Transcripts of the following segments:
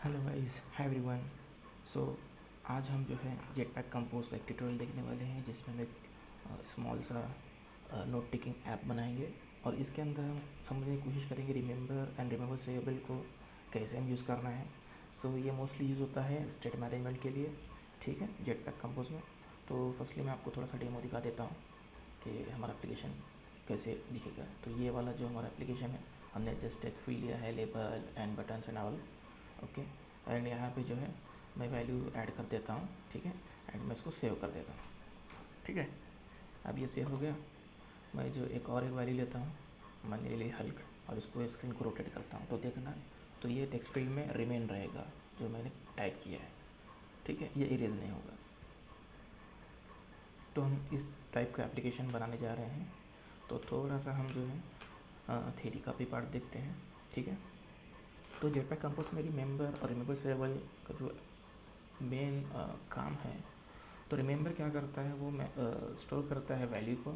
Hello guys, hi everyone. So आज हम जो है जेटपैक कंपोज का एक ट्यूटोरियल देखने वाले हैं जिसमें हम एक स्मॉल सा नोट टेकिंग ऐप बनाएंगे और इसके अंदर हम समझने की कोशिश करेंगे रिमेंबर वेरिएबल को कैसे हम यूज़ करना है। सो ये मोस्टली यूज़ होता है स्टेट मैनेजमेंट के लिए, ठीक है, जेटपैक कंपोज में। तो फर्स्टली मैं आपको थोड़ा सा डेमो दिखा देता हूँ कि हमारा एप्लीकेशन कैसे दिखेगा। तो ये वाला जो हमारा एप्लीकेशन है, हमने जस्ट एक फील्ड लिया है label and buttons and all, okay. And यहाँ पे जो है मैं वैल्यू ऐड कर देता हूँ, ठीक है, एंड मैं इसको सेव कर देता हूँ, ठीक है। अब ये सेव हो गया। मैं जो एक वैल्यू लेता हूँ, मैंने ले ली हल्क, और इसको स्क्रीन को रोटेट करता हूँ तो देखना, तो ये टेक्स्ट फील्ड में रिमेन रहेगा जो मैंने टाइप किया है, ठीक है, ये इरेज नहीं होगा। तो हम इस टाइप का एप्लीकेशन बनाने जा रहे हैं। तो थोड़ा सा हम जो है थ्योरी का भी पार्ट देखते हैं, ठीक है। तो जेटपैक कंपोज में रिमेंबर और रिमेंबर वेरिएबल का जो मेन काम है, तो रिमेंबर क्या करता है, वो स्टोर करता है वैल्यू को,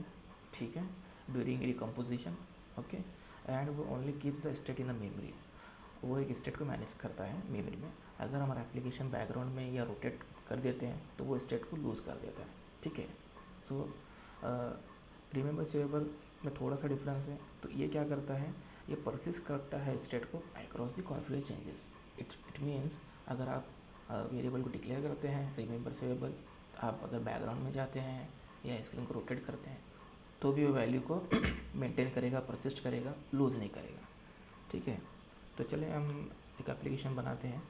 ठीक है, ड्यूरिंग रिकम्पोजिशन, ओके। एंड वो only keeps the state in the memory, वो एक स्टेट को मैनेज करता है मेमोरी में। अगर हमारा एप्लीकेशन बैकग्राउंड में या रोटेट कर देते हैं तो वो स्टेट को लूज़ कर देता है, ठीक है। सो रिमेंबर वेरिएबल में थोड़ा सा डिफरेंस है। तो ये क्या करता है, ये परसिस्ट करता है स्टेट को across the configure changes. It means अगर आप वेरिएबल को डिक्लेयर करते हैं रिमेंबर वेरिएबल, आप अगर बैकग्राउंड में जाते हैं या स्क्रीन को रोटेट करते हैं तो भी वो वैल्यू को मेंटेन करेगा, परसिस्ट करेगा, लूज़ नहीं करेगा, ठीक है। तो चले हम एक एप्लीकेशन बनाते हैं,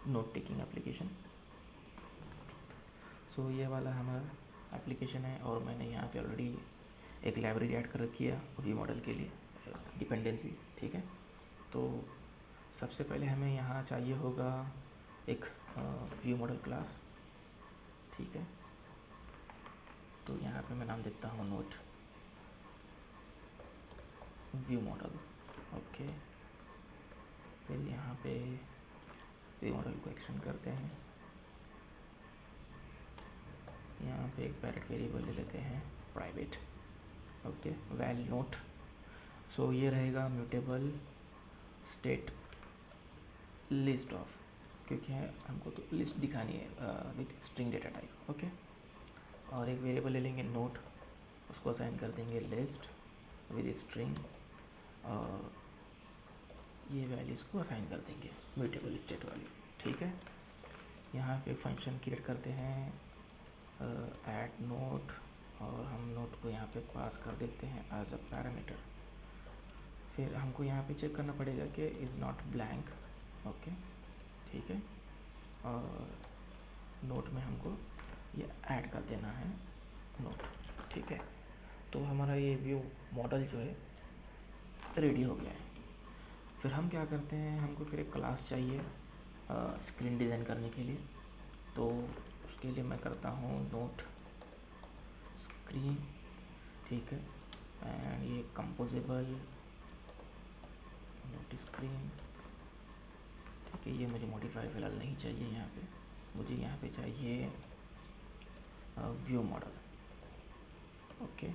नोट टेकिंग एप्लीकेशन। सो ये वाला हमारा एप्लीकेशन है और मैंने यहाँ पे ऑलरेडी एक लाइब्रेरी ऐड कर रखी है व्यू मॉडल के लिए, डिपेंडेंसी, ठीक है। तो सबसे पहले हमें यहाँ चाहिए होगा एक व्यू मॉडल क्लास, ठीक है। तो यहाँ पे मैं नाम देता हूँ नोट व्यू मॉडल, ओके। फिर यहाँ पे व्यू मॉडल को एक्सटेंड करते हैं। यहाँ पे एक पैरेट वेरिएबल ले लेते हैं प्राइवेट, ओके, वैल नोट। सो ये रहेगा म्यूटेबल स्टेट लिस्ट ऑफ, क्योंकि हमको तो लिस्ट दिखानी है with string data type, okay. और एक वेरिएबल ले लेंगे नोट, उसको असाइन कर देंगे लिस्ट विद स्ट्रिंग, और ये वैल्यूज़ को असाइन कर देंगे म्यूटेबल स्टेट वाली, ठीक है। यहाँ पे फंक्शन क्रिएट करते हैं ऐड नोट, और हम नोट को यहाँ पे पास कर देते हैं एज अ पैरामीटर। फिर हमको यहाँ पे चेक करना पड़ेगा कि इज़ नॉट ब्लैंक, ओके, ठीक है। और नोट में हमको ये ऐड कर देना है नोट, ठीक है। तो हमारा ये व्यू मॉडल जो है रेडी हो गया है। फिर हम क्या करते हैं, हमको फिर एक क्लास चाहिए स्क्रीन डिज़ाइन करने के लिए। तो उसके लिए मैं करता हूँ नोट स्क्रीन, ठीक है। एंड ये कंपोजेबल नोट स्क्रीन, ठीक है। ये मुझे मॉडिफाई फ़िलहाल नहीं चाहिए, यहाँ पे मुझे यहाँ पे चाहिए व्यू मॉडल, ओके।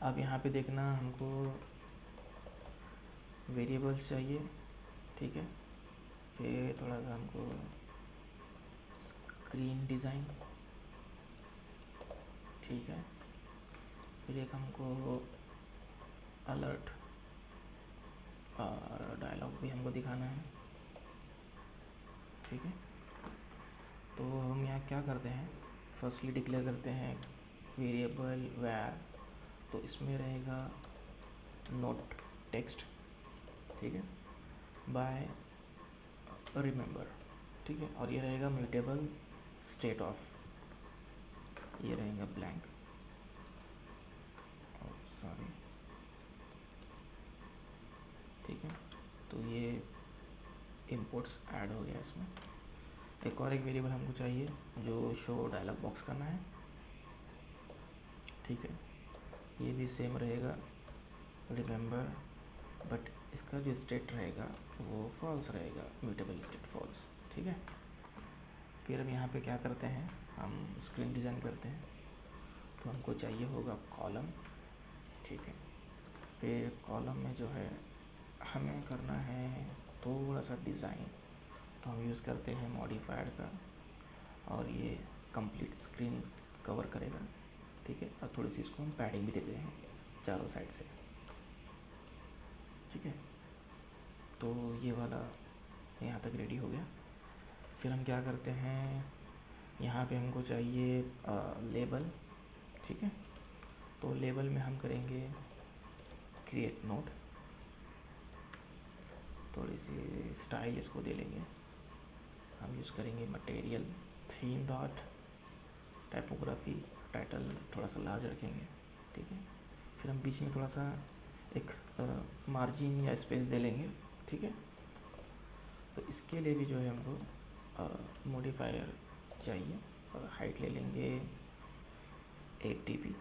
अब यहाँ पे देखना हमको वेरिएबल्स चाहिए, ठीक है। फिर थोड़ा सा हमको स्क्रीन डिज़ाइन, ठीक है। फिर एक हमको अलर्ट और डायलॉग भी हमको दिखाना है, ठीक है। तो हम यहाँ क्या करते हैं, फर्स्टली डिक्लेयर करते हैं वेरिएबल वैर, तो इसमें रहेगा नोट टेक्स्ट, ठीक है, बाय रिमेंबर, ठीक है। और ये रहेगा म्यूटेबल स्टेट ऑफ, ये रहेगा ब्लैंक, सॉरी, ठीक है। तो ये इंपोर्ट्स ऐड हो गया इसमें। एक और एक वेरिएबल हमको चाहिए जो शो डायलॉग बॉक्स करना है, ठीक है। ये भी सेम रहेगा रिमेंबर, बट इसका जो स्टेट रहेगा वो फॉल्स रहेगा, म्यूटेबल स्टेट फॉल्स, ठीक है। फिर हम यहाँ पे क्या करते हैं, हम स्क्रीन डिज़ाइन करते हैं। तो हमको चाहिए होगा कॉलम, ठीक है। फिर कॉलम में जो है हमें करना है थोड़ा सा डिज़ाइन, तो हम यूज़ करते हैं मॉडिफायर का, और ये कंप्लीट स्क्रीन कवर करेगा, ठीक है। और थोड़ी सी इसको हम पैडिंग भी देते हैं चारों साइड से, ठीक है। तो ये वाला यहाँ तक रेडी हो गया। फिर हम क्या करते हैं, यहाँ पे हमको चाहिए लेबल, ठीक है। तो लेबल में हम करेंगे क्रिएट नोट, थोड़ी सी स्टाइल इसको दे लेंगे, हम यूज़ करेंगे material theme dot, typography title थोड़ा सा लार्ज रखेंगे, ठीक है। फिर हम बीच में थोड़ा सा एक मार्जिन या स्पेस दे लेंगे, ठीक है। तो इसके लिए भी जो है हमको मॉडिफायर चाहिए, और हाइट ले लेंगे 8 dp,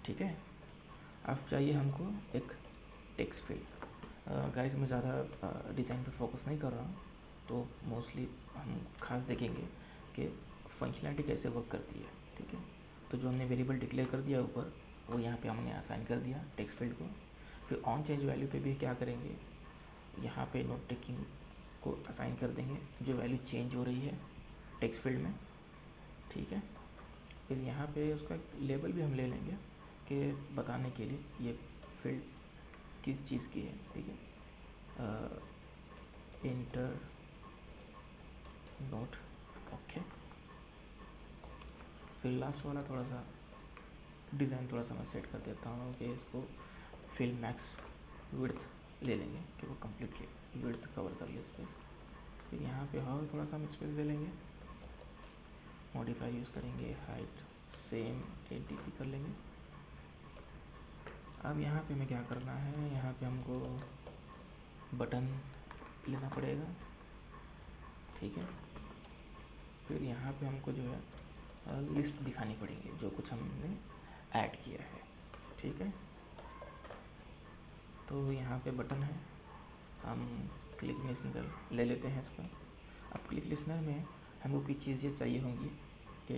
ठीक है। अब चाहिए हमको एक टेक्स्ट फील्ड। गाइस मैं ज़्यादा डिज़ाइन पे फोकस नहीं कर रहा हूँ, तो मोस्टली हम खास देखेंगे कि फंक्शनैलिटी कैसे वर्क करती है, ठीक है। तो जो हमने वेरिएबल डिक्लेयर कर दिया ऊपर, वो यहाँ पे हमने असाइन कर दिया टेक्स्ट फील्ड को। फिर ऑन चेंज वैल्यू पे भी क्या करेंगे, यहाँ पे नोट टेकिंग को असाइन कर देंगे जो वैल्यू चेंज हो रही है टेक्स्ट फील्ड में, ठीक है। फिर यहाँ पे उसका लेबल भी हम ले लेंगे कि बताने के लिए ये फील्ड किस चीज़ की है, ठीक है। Inter note, okay. फिर लास्ट वाला थोड़ा सा डिज़ाइन थोड़ा सा मैं सेट कर देता हूँ कि इसको फिल मैक्स विड्थ ले लेंगे कि वो कम्प्लीटली विड्थ कवर कर ले स्पेस। फिर यहाँ पे और थोड़ा सा हम स्पेस दे लेंगे, मॉडिफायर यूज़ करेंगे, हाइट सेम 8 dp कर लेंगे। अब यहाँ पे हमें क्या करना है, यहाँ पे हमको बटन लेना पड़ेगा, ठीक है। फिर यहाँ पे हमको जो है लिस्ट दिखानी पड़ेगी जो कुछ हमने ऐड किया है, ठीक है। तो यहाँ पे बटन है, हम क्लिक लिसनर ले लेते हैं इसका। अब क्लिक लिसनर में हमको कुछ चीज़ें चाहिए होंगी कि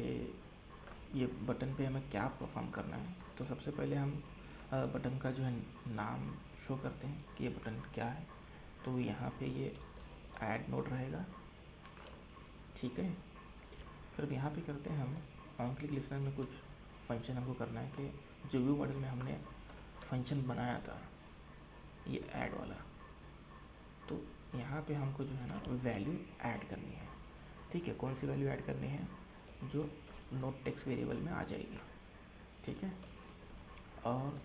ये बटन पे हमें क्या परफॉर्म करना है। तो सबसे पहले हम बटन का जो है नाम शो करते हैं कि ये बटन क्या है। तो यहाँ पे ये ऐड नोट रहेगा, ठीक है। फिर यहाँ पे करते हैं हम क्लिक लिसनर में कुछ फंक्शन हमको करना है कि जो व्यू मॉडल में हमने फंक्शन बनाया था ये ऐड वाला, तो यहाँ पे हमको जो है ना वैल्यू ऐड करनी है, ठीक है। कौन सी वैल्यू ऐड करनी है, जो नोट टेक्स्ट वेरिएबल में आ जाएगी, ठीक है। और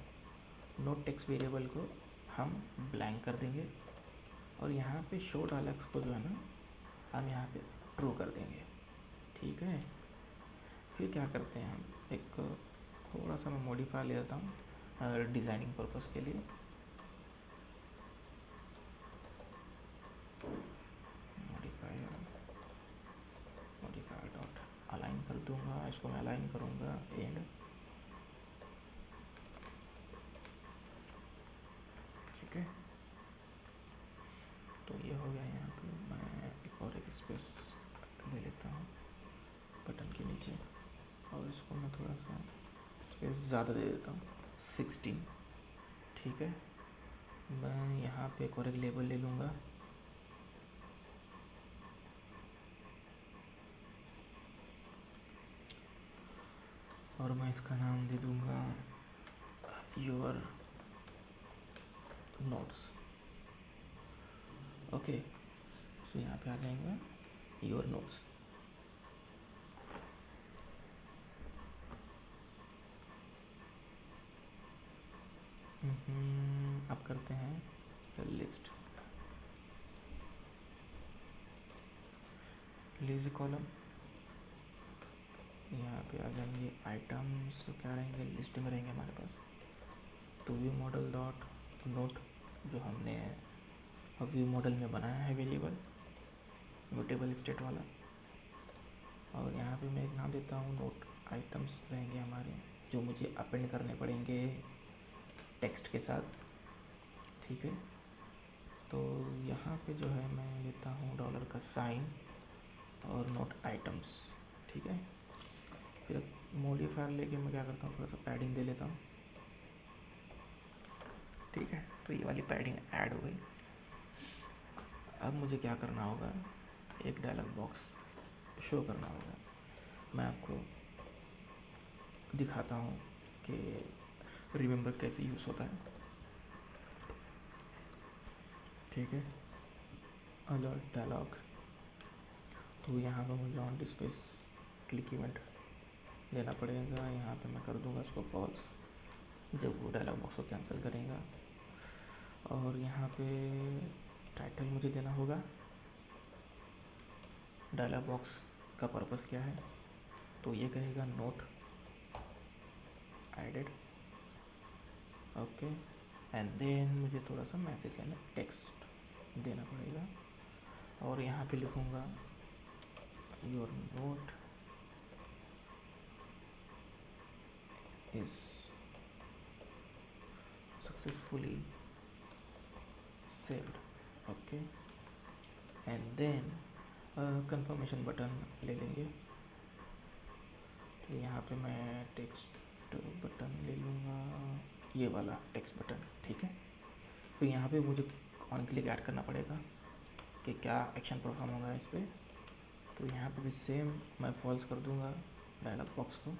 नोट टेक्स्ट वेरिएबल को हम ब्लैंक कर देंगे, और यहाँ पे शो डायलॉग्स को जो है ना हम यहाँ पे ट्रू कर देंगे, ठीक है। फिर क्या करते हैं, हम एक थोड़ा सा मैं मॉडिफाई ले लेता हूँ डिज़ाइनिंग पर्पस के लिए। मॉडिफायर डॉट अलाइन कर दूँगा, इसको मैं अलाइन करूँगा एंड, ठीक है। तो ये हो गया। यहाँ पे मैं एक और एक स्पेस ले लेता हूँ बटन के नीचे, और इसको मैं थोड़ा सा स्पेस ज़्यादा दे देता हूँ 16, ठीक है। मैं यहाँ पे एक और एक लेबल ले लूँगा, और मैं इसका नाम दे दूँगा योर नोट्स, ओके। सो यहाँ पे आ जाएगा योर नोट्स। अब करते हैं लिस्ट, लिस्ट कॉलम। यहाँ पे आ जाएंगे आइटम्स, क्या रहेंगे लिस्ट में रहेंगे हमारे पास। तो व्यू मॉडल डॉट नोट जो हमने व्यू मॉडल में बनाया है वेरिएबल म्यूटेबल स्टेट वाला, और यहाँ पे मैं एक नाम देता हूँ नोट आइटम्स रहेंगे हमारे, जो मुझे अपेंड करने पड़ेंगे टेक्स्ट के साथ, ठीक है। तो यहाँ पे जो है मैं लेता हूँ डॉलर का साइन और नोट आइटम्स, ठीक है। फिर मॉडिफायर लेके मैं क्या करता हूँ, थोड़ा सा पैडिंग दे लेता हूँ, ठीक है, तो ये वाली पैडिंग ऐड हो गई। अब मुझे क्या करना होगा, एक डायलॉग बॉक्स शो करना होगा। मैं आपको दिखाता हूँ कि रिमेंबर कैसे यूज़ होता है। ठीक है, अलर्ट डायलॉग, तो यहाँ पर मुझे ऑन डिस्प्लेस क्लिक इवेंट देना पड़ेगा। यहाँ पे मैं कर दूँगा उसको फॉल्स जब वो डायलॉग बॉक्स को कैंसिल करेगा। और यहाँ पे टाइटल मुझे देना होगा, डायलॉग बॉक्स का पर्पस क्या है, तो ये कहेगा note added, okay. And then मुझे थोड़ा सा मैसेज यानी टेक्स्ट देना पड़ेगा और यहाँ पे लिखूँगा your note is successfully saved, okay. And then confirmation button ले लेंगे, तो यहाँ पे मैं टेक्स्ट बटन ले लूँगा, ये वाला टेक्स्ट बटन, ठीक है। फिर यहाँ पे मुझे ऑन क्लिक ऐड करना पड़ेगा कि क्या एक्शन परफॉर्म होगा इस पर। तो यहाँ पे भी सेम मैं फॉल्स कर दूँगा डायलॉग बॉक्स को,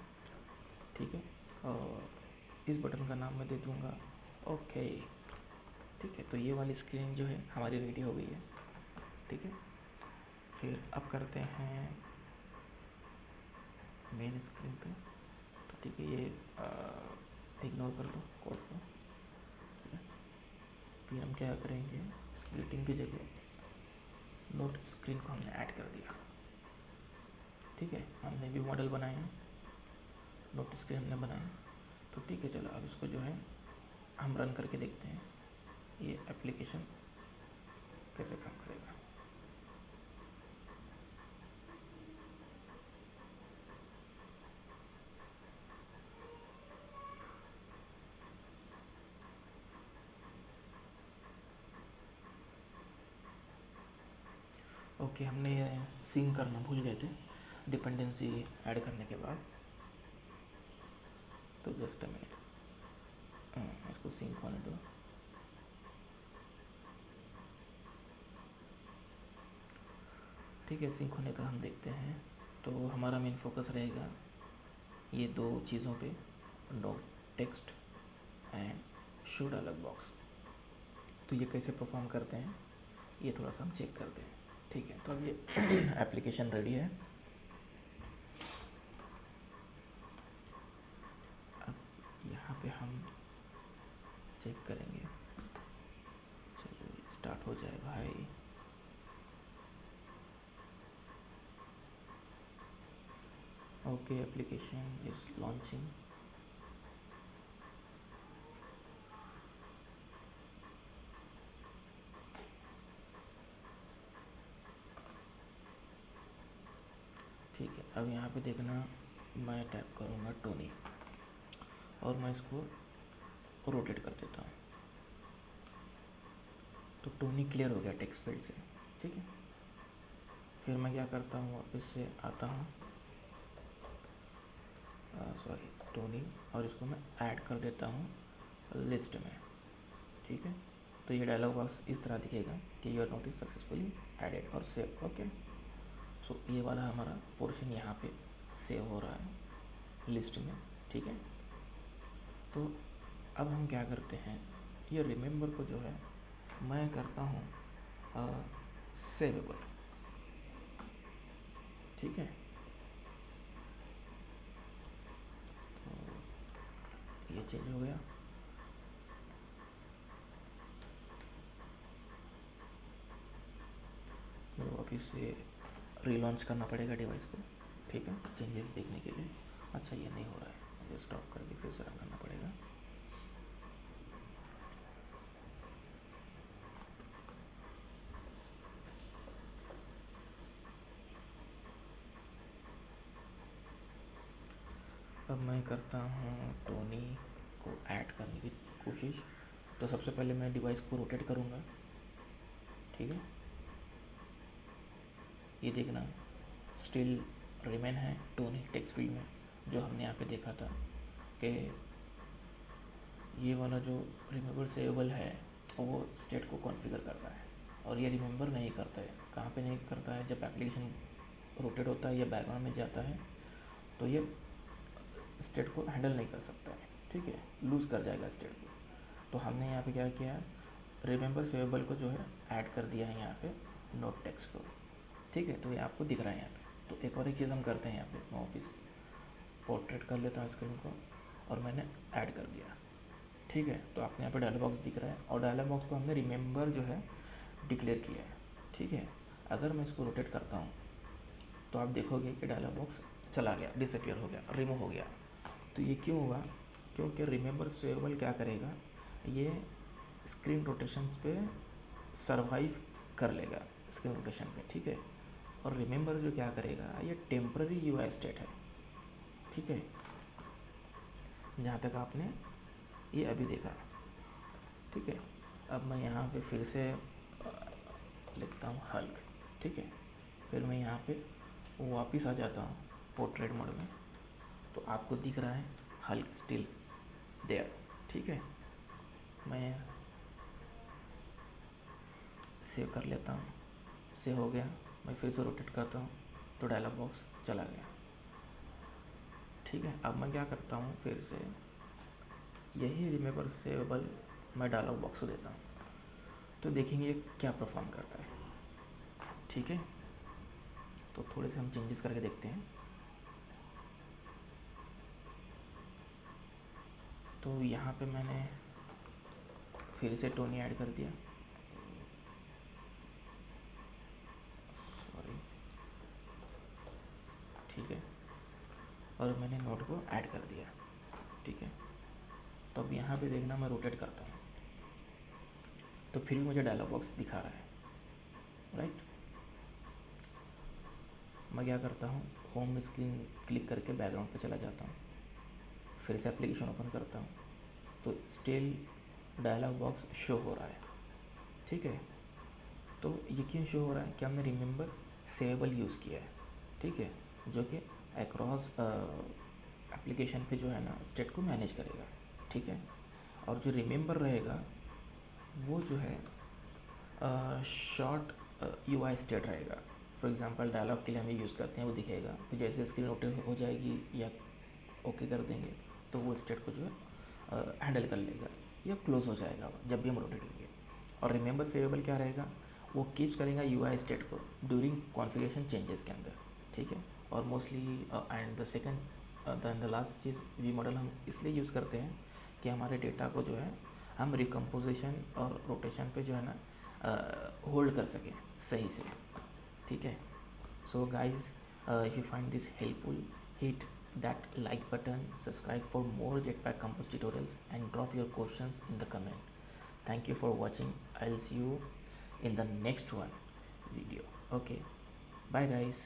ठीक है। और इस बटन का नाम मैं दे दूँगा ओके, ठीक है। तो ये वाली स्क्रीन जो है हमारी रेडी हो गई है, ठीक है। फिर अब करते हैं मेन स्क्रीन पे, तो ठीक है, ये इग्नोर कर दो कोड को। फिर हम क्या करेंगे, इस ग्रीटिंग की जगह नोट स्क्रीन को हमने ऐड कर दिया, ठीक है। हमने व्यू मॉडल बनाए हैं, नोट स्क्रीन हमने बनाया, तो ठीक है। चलो अब इसको जो है हम रन करके देखते हैं ये एप्लीकेशन कैसे काम करेगा। ओके, हमने ये सिंक करना भूल गए थे डिपेंडेंसी ऐड करने के बाद, तो जस्ट अ मिनट, इसको सिंक होने दो। ठीक है, सिंक होने का हम देखते हैं। तो हमारा मेन फोकस रहेगा ये दो चीज़ों पे, no text and show dialog box. तो ये कैसे परफॉर्म करते हैं ये थोड़ा सा हम चेक करते हैं, ठीक है। तो अब ये एप्लीकेशन रेडी है। अब यहाँ पे हम चेक करेंगे, चलो स्टार्ट हो जाए भाई। Okay, application is launching. ठीक है, अब यहाँ पे देखना, मैं टैप करूँगा टोनी और मैं इसको रोटेट कर देता हूँ, तो टोनी क्लियर हो गया टेक्स्ट फील्ड से, ठीक है। फिर मैं क्या करता हूँ, वापस से आता हूँ, सॉरी टोनी, और इसको मैं ऐड कर देता हूँ लिस्ट में, ठीक है। तो ये डायलॉग बॉक्स इस तरह दिखेगा कि your note is successfully added और सेव, ओके। सो ये वाला हमारा पोर्शन यहाँ पे सेव हो रहा है लिस्ट में, ठीक है। तो अब हम क्या करते हैं, ये रिमेंबर को जो है मैं करता हूँ सेवेबल, ठीक है। तो ये चेंज हो गया। मुझे वापस से रीलॉन्च करना पड़ेगा डिवाइस को, ठीक है, चेंजेस देखने के लिए। अच्छा, ये नहीं हो रहा है, मुझे स्टॉप करके फिर से रन करना पड़ेगा। अब मैं करता हूँ टोनी को ऐड करने की कोशिश। तो सबसे पहले मैं डिवाइस को रोटेट करूँगा, ठीक है। ये देखना स्टिल रिमेन है टोनी टेक्स्ट फील्ड में, जो हमने यहाँ पे देखा था कि ये वाला जो रिमेंबर सेवेबल है वो स्टेट को कॉन्फ़िगर करता है, और ये रिमेंबर नहीं करता है। कहाँ पे नहीं करता है? जब एप्लीकेशन रोटेट होता है या बैकग्राउंड में जाता है तो ये स्टेट को हैंडल नहीं कर सकता है, ठीक है, लूज़ कर जाएगा स्टेट को। तो हमने यहाँ पे क्या किया, रिमेंबर सेवेबल को जो है ऐड कर दिया है यहाँ पे नोट टेक्स्ट को, ठीक है। तो ये आपको दिख रहा है यहाँ पे। तो एक और एक चीज़ हम करते हैं यहाँ पे, मैं वापस पोर्ट्रेट कर लेता हूँ स्क्रीन को और मैंने ऐड कर दिया, ठीक है। तो आपको यहाँ पे डायलॉग बॉक्स दिख रहा है, और डायलॉग बॉक्स को हमने रिमेंबर जो है डिक्लेयर किया है, ठीक है। अगर मैं इसको रोटेट करता हूँ तो आप देखोगे कि डायलॉग बॉक्स चला गया, डिसअपियर हो गया, रिमूव हो गया। तो ये क्यों हुआ? क्योंकि रिमेंबर सेवेबल क्या करेगा, ये स्क्रीन रोटेशंस पे सरवाइव कर लेगा स्क्रीन रोटेशन पे, ठीक है। और रिमेंबर जो क्या करेगा, ये टेम्पररी यूआई स्टेट है, ठीक है। जहाँ तक आपने ये अभी देखा, ठीक है। अब मैं यहाँ पे फिर से लिखता हूँ हल्क, ठीक है। फिर मैं यहाँ पे वापस आ जाता हूँ पोर्ट्रेट मोड में, तो आपको दिख रहा है हल्क स्टिल देयर, ठीक है। मैं सेव कर लेता हूँ, सेव हो गया। मैं फिर से रोटेट करता हूँ तो डायलॉग बॉक्स चला गया, ठीक है। अब मैं क्या करता हूँ, फिर से यही रिमेंबर सेवेबल मैं डायलॉग बॉक्स को देता हूँ, तो देखेंगे ये क्या परफॉर्म करता है, ठीक है। तो थोड़े से हम चेंजेस करके देखते हैं। तो यहाँ पे मैंने फिर से टोनी ऐड कर दिया, सॉरी, ठीक है। और मैंने नोट को ऐड कर दिया, ठीक है। तो अब यहाँ पे देखना, मैं रोटेट करता हूँ तो फिर भी मुझे डायलॉग बॉक्स दिखा रहा है, राइट। मैं क्या करता हूँ, होम स्क्रीन क्लिक करके बैकग्राउंड पे चला जाता हूँ, फिर से एप्लीकेशन ओपन करता हूँ, तो स्टिल डायलॉग बॉक्स शो हो रहा है, ठीक है। तो ये क्यों शो हो रहा है कि हमने रिमेंबर सेवेबल यूज़ किया है, ठीक है, जो कि अक्रॉस एप्लीकेशन पे जो है ना स्टेट को मैनेज करेगा, ठीक है। और जो रिमेंबर रहेगा वो जो है शॉर्ट यूआई स्टेट रहेगा। फॉर एग्जांपल डायलॉग के लिए हमें यूज़ करते हैं, वो दिखेगा, तो जैसे स्क्रीन रोटेट हो जाएगी या ओके कर देंगे तो वो स्टेट को जो है हैंडल कर लेगा या क्लोज हो जाएगा जब भी हम रोटेट करेंगे। और रिमेंबर सेवेबल क्या रहेगा, वो कीप्स करेगा यूआई स्टेट को ड्यूरिंग कॉन्फ़िगरेशन चेंजेस के अंदर, ठीक है। और mostly and the second the last cheese V model हम इसलिए यूज़ करते हैं कि हमारे डेटा को जो है हम रिकम्पोजिशन और रोटेशन पे जो है ना होल्ड कर सकें सही से, ठीक है। So guys, if you find this helpful, hit that like button, subscribe for more Jetpack Compass tutorials, and drop your questions in the comment. Thank you for watching. I'll see you in the next one video. Okay, bye guys.